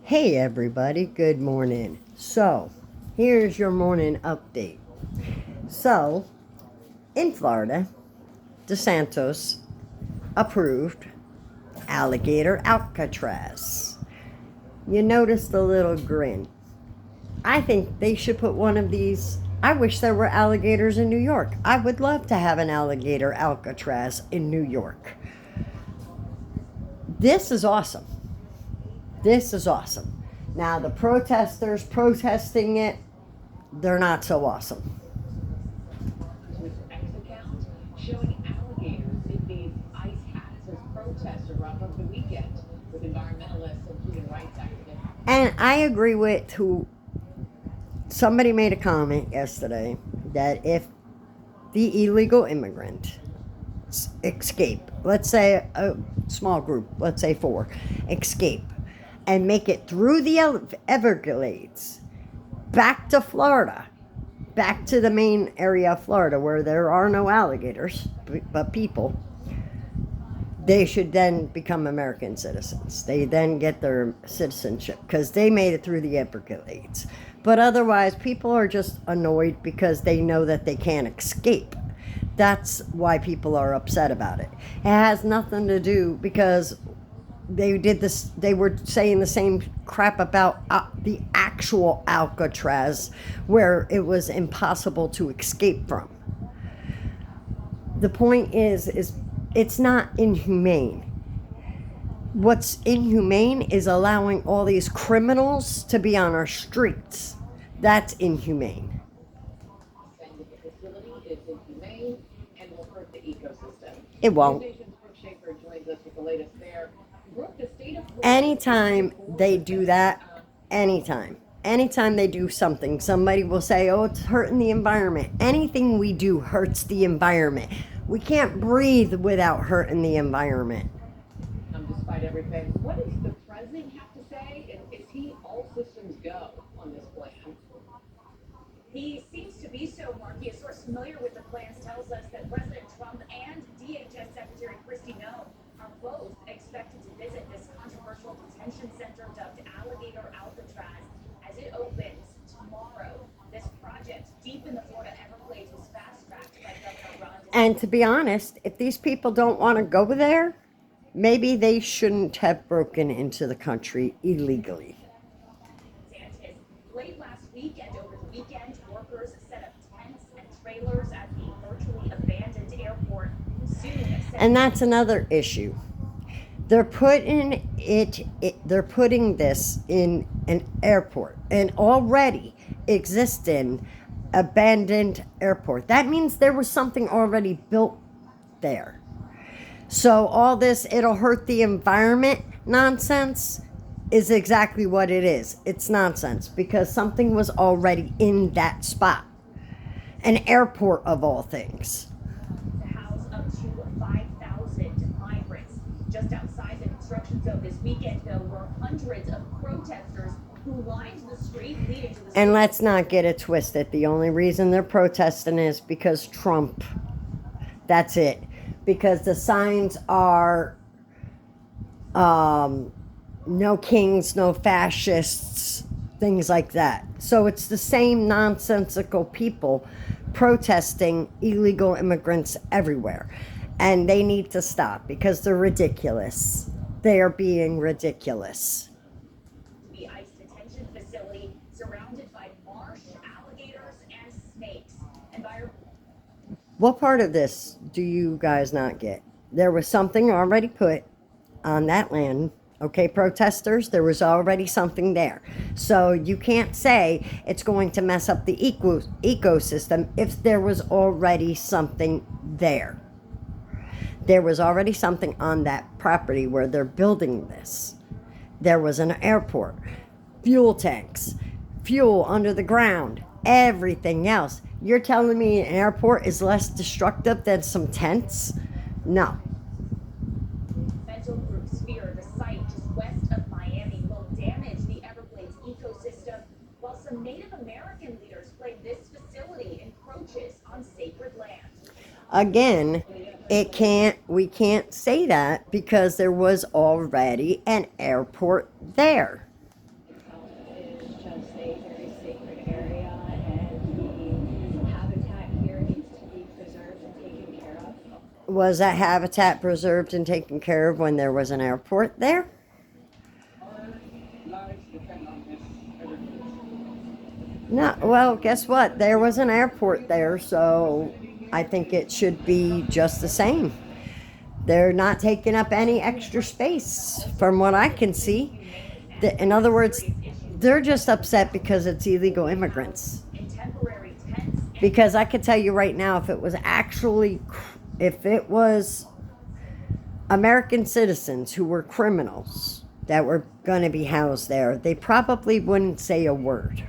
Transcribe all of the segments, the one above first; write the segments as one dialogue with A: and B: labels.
A: Hey everybody, good morning. So, here's your morning update. So, in Florida, DeSantis approved alligator alcatraz. You notice the little grin. I think they should put one of these. I wish there were alligators in New York. I would love to have an alligator alcatraz in New York. This is awesome. This is awesome. Now, the protesters protesting it, they're not so awesome.
B: X account showing alligators in these ice hats as protests erupt over the weekend with environmentalists and human rights activists.
A: And I agree with who somebody made a comment yesterday that if the illegal immigrant escape, let's say a small group, let's say 4, escape and make it through the Everglades back to Florida, back to the main area of Florida where there are no alligators, but people, they should then become American citizens. They then get their citizenship because they made it through the Everglades. But otherwise, people are just annoyed because they know that they can't escape. That's why people are upset about it. It has nothing to do because they did this. They were saying the same crap about the actual Alcatraz, where it was impossible to escape from. The point is it's not inhumane. What's inhumane is allowing all these criminals to be on our streets. That's inhumane.
B: Saying that the facility is inhumane and will hurt the ecosystem.
A: It won't.
B: News Nation's Brooke Schaefer joins us with the latest there. Brooke, the state of Florida.
A: Anytime they do that, anytime they do something, somebody will say, oh, it's hurting the environment. Anything we do hurts the environment. We can't breathe without hurting the environment.
B: Despite everything, what does the president have to say? Is he all systems go on this plan?
C: He seems to be so, Marky. A source familiar with the plans tells us that President Trump and DHS Secretary Kristi Noem are both expected to visit this controversial detention center dubbed Alligator Alcatraz as it opens tomorrow. This project deep in the Florida Everglades was fast-tracked by Governor Ron DeSantis.
A: And to be honest, if these people don't want to go there, maybe they shouldn't have broken into the country illegally.
C: Late last week and over the weekend, workers set up tents and trailers at the virtually abandoned airport.
A: And that's another issue. They're putting this in an airport, an already existing abandoned airport. That means there was something already built there. So all this, it'll hurt the environment nonsense is exactly what it is. It's nonsense because something was already in that spot. An airport of all things.
C: To house up to 5,000 migrants. Just outside the construction zone this weekend, though, were hundreds of protesters who lined the street leading to the...
A: And let's not get it twisted. The only reason they're protesting is because Trump. That's it. Because the signs are no kings, no fascists, things like that. So it's the same nonsensical people protesting illegal immigrants everywhere. And they need to stop because they're ridiculous. They are being ridiculous.
C: The ICE detention facility surrounded by marsh, alligators, and snakes.
A: What part of this do you guys not get? There was something already put on that land. Okay, protesters, there was already something there. So you can't say it's going to mess up the ecosystem if there was already something there. There was already something on that property where they're building this. There was an airport, fuel tanks, fuel under the ground, everything else. You're telling me an airport is less destructive than some tents? No.
C: Mental groups fear the site just west of Miami will damage the Everglades ecosystem, while some Native American leaders claim this facility encroaches on sacred land.
A: Again, we can't say that because there was already an airport there. Was that habitat preserved and taken care of when there was an airport there? No, well, guess what? There was an airport there, so I think it should be just the same. They're not taking up any extra space from what I can see. In other words, they're just upset because it's illegal immigrants. Because I could tell you right now, if it was American citizens who were criminals that were going to be housed there, they probably wouldn't say a word.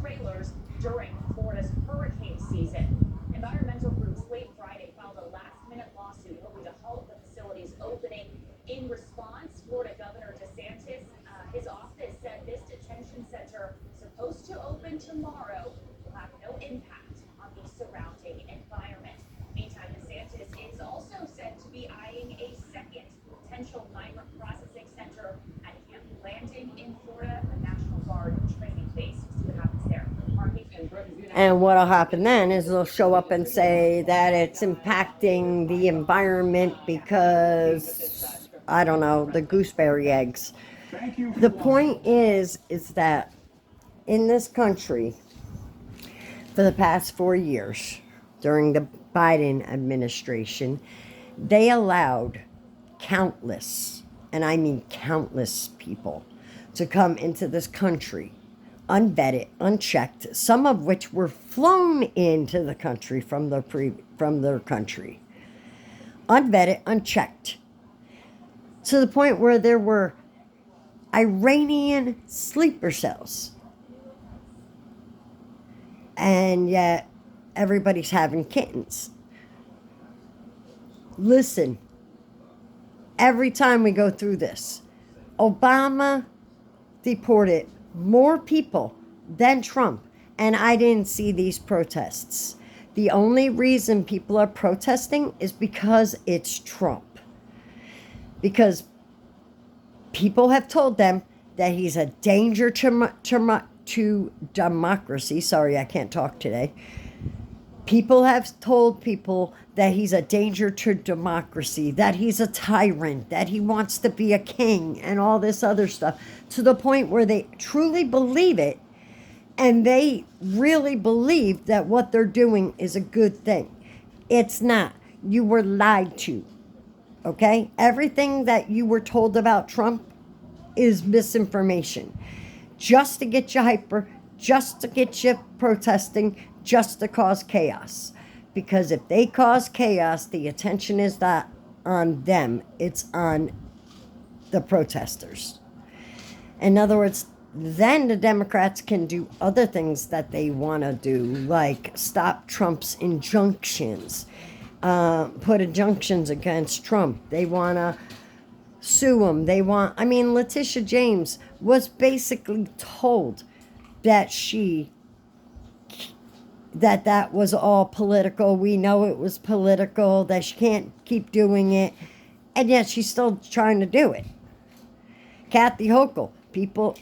C: Trailers during Florida's hurricane season. Environmental groups late Friday filed a last-minute lawsuit hoping to halt the facility's opening. In response, Florida Governor DeSantis, his office said this detention center, supposed to open tomorrow, will have no impact on the surrounding environment. Meantime, DeSantis is also said to be eyeing a second potential migrant processing center at Camp Landing in Florida, a National Guard training base. See what happens there.
A: And what'll happen then is they'll show up and say that it's impacting the environment because, I don't know, the gooseberry eggs. The point is that in this country, for the past 4 years, during the Biden administration, they allowed countless, and I mean countless people, to come into this country unvetted, unchecked, some of which were flown into the country from their country. Unvetted, unchecked. To the point where there were Iranian sleeper cells. And yet everybody's having kittens. Listen, every time we go through this, Obama deported more people than Trump, and I didn't see these protests. The only reason people are protesting is because it's Trump. Because people have told them that he's a danger to democracy. Sorry, I can't talk today. People have told people that he's a danger to democracy, that he's a tyrant, that he wants to be a king, and all this other stuff, to the point where they truly believe it, and they really believe that what they're doing is a good thing. It's not. You were lied to, okay? Everything that you were told about Trump is misinformation, just to get you hyper, just to get you protesting, just to cause chaos. Because if they cause chaos, the attention is not on them, it's on the protesters. In other words, then the Democrats can do other things that they want to do, like stop Trump's injunctions, put injunctions against Trump. They want to sue him. Letitia James was basically told that that was all political. We know it was political, that she can't keep doing it, and yet she's still trying to do it. Kathy Hochul,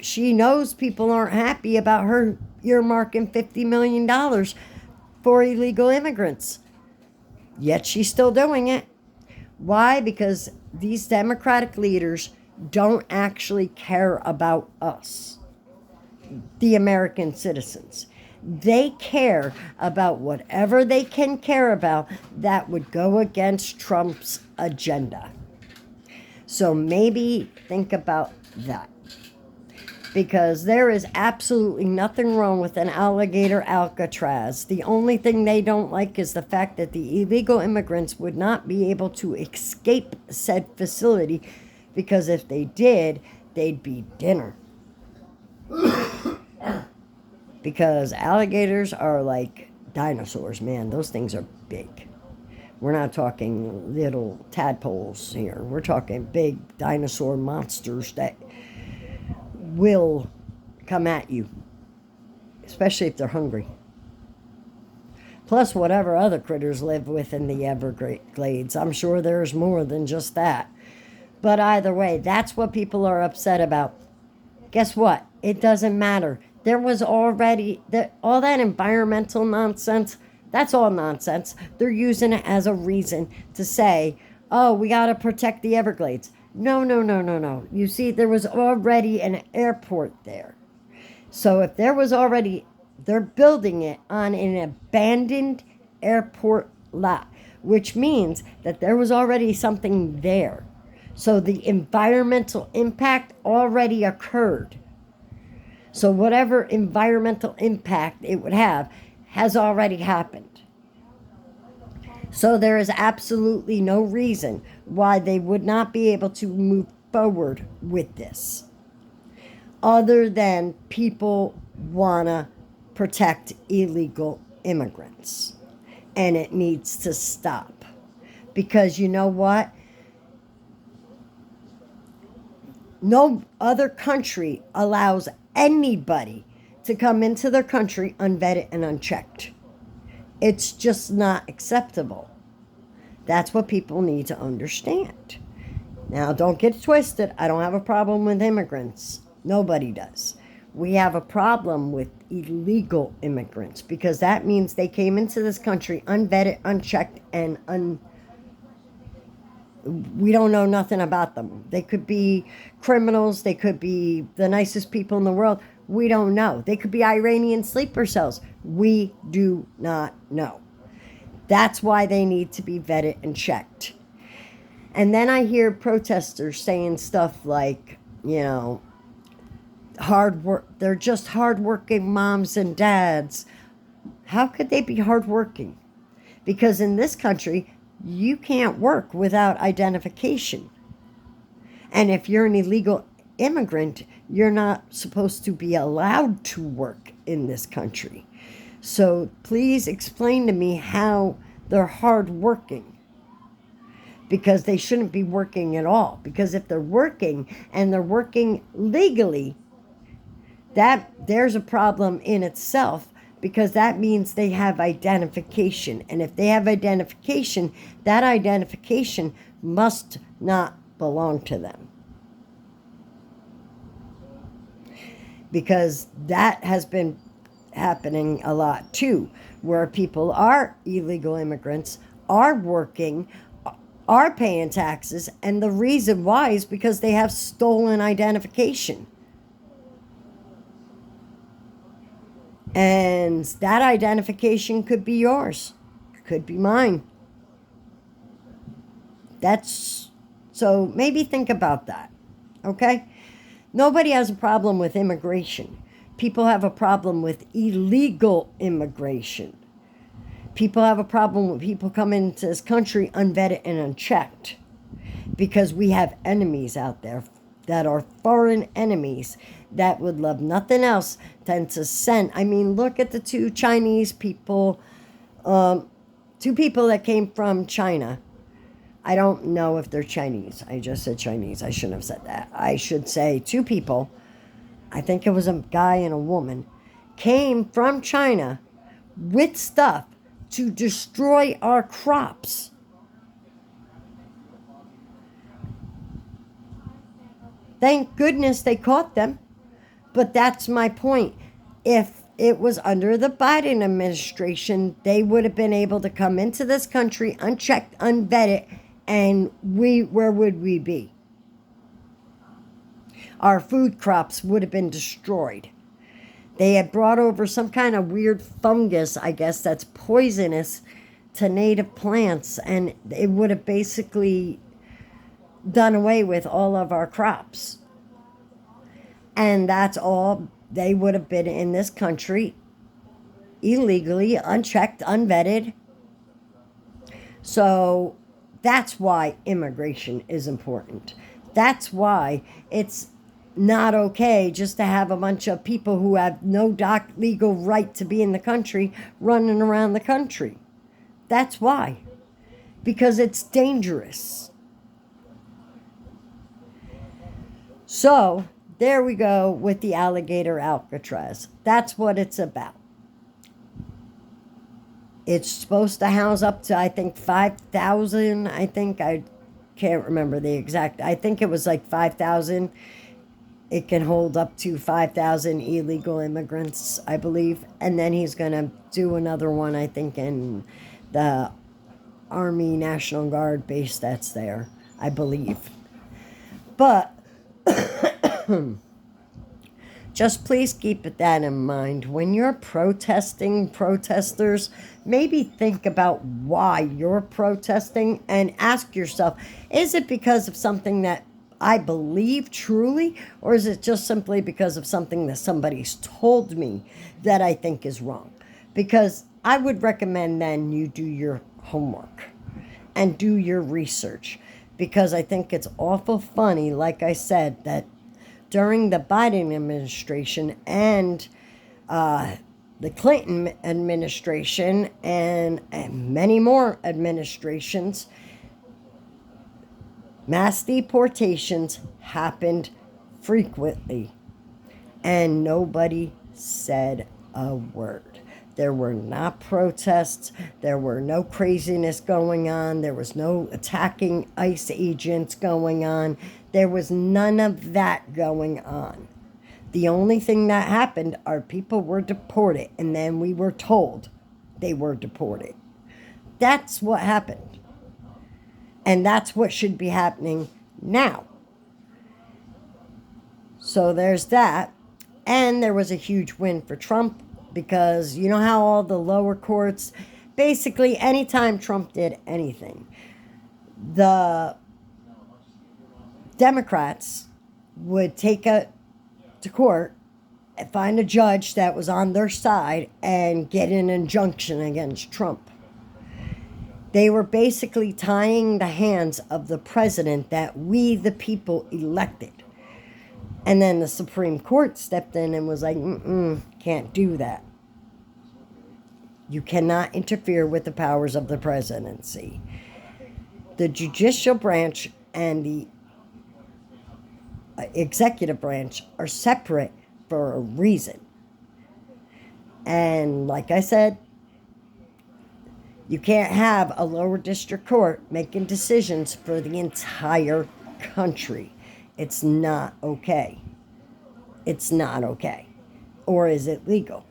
A: she knows people aren't happy about her earmarking $50 million for illegal immigrants, yet she's still doing it. Why? Because these Democratic leaders don't actually care about us, the American citizens. They care about whatever they can care about that would go against Trump's agenda. So maybe think about that. Because there is absolutely nothing wrong with an alligator alcatraz. The only thing they don't like is the fact that the illegal immigrants would not be able to escape said facility, because if they did, they'd be dinner. Because alligators are like dinosaurs, man. Those things are big. We're not talking little tadpoles here. We're talking big dinosaur monsters that will come at you, especially if they're hungry. Plus whatever other critters live within the Everglades. I'm sure there's more than just that. But either way, that's what people are upset about. Guess what? It doesn't matter. There was already all that environmental nonsense. That's all nonsense. They're using it as a reason to say, oh, we got to protect the Everglades. No, no, no, no, no. You see, there was already an airport there. So if there was already, they're building it on an abandoned airport lot, which means that there was already something there. So the environmental impact already occurred. So whatever environmental impact it would have has already happened. So there is absolutely no reason why they would not be able to move forward with this, other than people want to protect illegal immigrants. And it needs to stop. Because you know what? No other country allows anybody to come into their country unvetted and unchecked. It's just not acceptable. That's what people need to understand. Now, don't get it twisted. I don't have a problem with immigrants. Nobody does. We have a problem with illegal immigrants because that means they came into this country unvetted, unchecked, and we don't know nothing about them. They could be criminals. They could be the nicest people in the world. We don't know. They could be Iranian sleeper cells. We do not know. That's why they need to be vetted and checked. And then I hear protesters saying stuff like, you know, hard work. They're just hardworking moms and dads. How could they be hardworking? Because in this country, you can't work without identification. And if you're an illegal immigrant, you're not supposed to be allowed to work in this country. So please explain to me how they're hardworking. Because they shouldn't be working at all. Because if they're working and they're working legally, there's a problem in itself, because that means they have identification. And if they have identification, that identification must not belong to them. Because that has been happening a lot too, where people are illegal immigrants, are working, are paying taxes, and the reason why is because they have stolen identification. And that identification could be yours, could be mine. So maybe think about that, okay? Nobody has a problem with immigration. People have a problem with illegal immigration. People have a problem with people coming into this country unvetted and unchecked, because we have enemies out there that are foreign enemies that would love nothing else than to send. I mean, look at the two Chinese people, two people that came from China. I don't know if they're Chinese. I just said Chinese. I shouldn't have said that. I should say two people, I think it was a guy and a woman, came from China with stuff to destroy our crops. Thank goodness they caught them. But that's my point. If it was under the Biden administration, they would have been able to come into this country unchecked, unvetted, and where would we be? Our food crops would have been destroyed. They had brought over some kind of weird fungus, I guess, that's poisonous to native plants, and it would have basically done away with all of our crops. And that's all. They would have been in this country illegally, unchecked, unvetted. So that's why immigration is important. That's why it's not okay just to have a bunch of people who have no legal right to be in the country running around the country. That's why. Because it's dangerous. So there we go with the alligator alcatraz. That's what it's about. It's supposed to house up to, I think, 5,000. I can't remember the exact. I think it was like 5,000 it can hold up to 5,000 illegal immigrants, I believe. And then he's going to do another one, I think, in the Army National Guard base that's there, I believe. But just please keep that in mind. When you're protesting, protesters, maybe think about why you're protesting and ask yourself, is it because of something that I believe truly, or is it just simply because of something that somebody's told me that I think is wrong? Because I would recommend then you do your homework and do your research, because I think it's awful funny, like I said, that during the Biden administration and the Clinton administration and many more administrations, mass deportations happened frequently, and nobody said a word. There were not protests. There were no craziness going on. There was no attacking ICE agents going on. There was none of that going on. The only thing that happened are people were deported, and then we were told they were deported. That's what happened. And that's what should be happening now. So there's that. And there was a huge win for Trump, because you know how all the lower courts, basically anytime Trump did anything, the Democrats would take it to court and find a judge that was on their side and get an injunction against Trump. They were basically tying the hands of the president that we, the people, elected. And then the Supreme Court stepped in and was like, can't do that. You cannot interfere with the powers of the presidency. The judicial branch and the executive branch are separate for a reason. And like I said, you can't have a lower district court making decisions for the entire country. It's not okay. It's not okay. Or is it legal?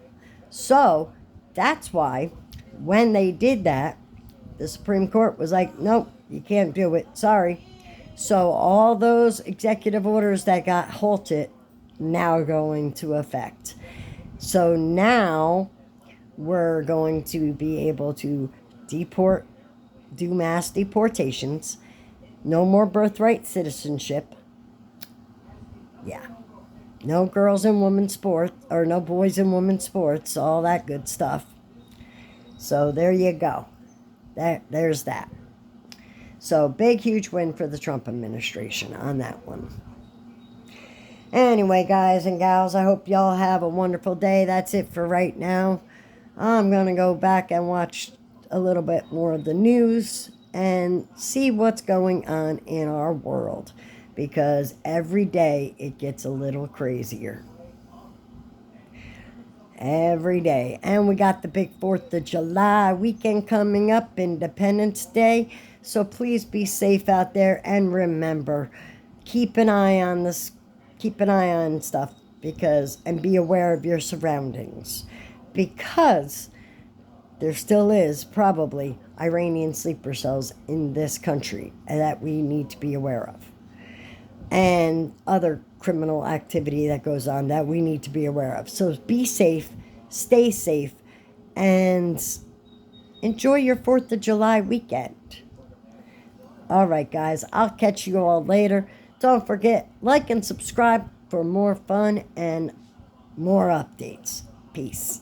A: So that's why when they did that, the Supreme Court was like, nope, you can't do it. Sorry. So all those executive orders that got halted now are going to effect. So now we're going to be able to do mass deportations, no more birthright citizenship. Yeah. No girls in women's sports, or no boys in women's sports, all that good stuff. So there you go. There's that. So big, huge win for the Trump administration on that one. Anyway, guys and gals, I hope y'all have a wonderful day. That's it for right now. I'm going to go back and watch a little bit more of the news and see what's going on in our world, because every day it gets a little crazier. Every day. And we got the big 4th of July weekend coming up, Independence Day. So please be safe out there, and remember, keep an eye on this, keep an eye on stuff, and be aware of your surroundings, because there still is probably Iranian sleeper cells in this country that we need to be aware of, and other criminal activity that goes on that we need to be aware of. So be safe, stay safe, and enjoy your 4th of July weekend. All right, guys, I'll catch you all later. Don't forget, like and subscribe for more fun and more updates. Peace.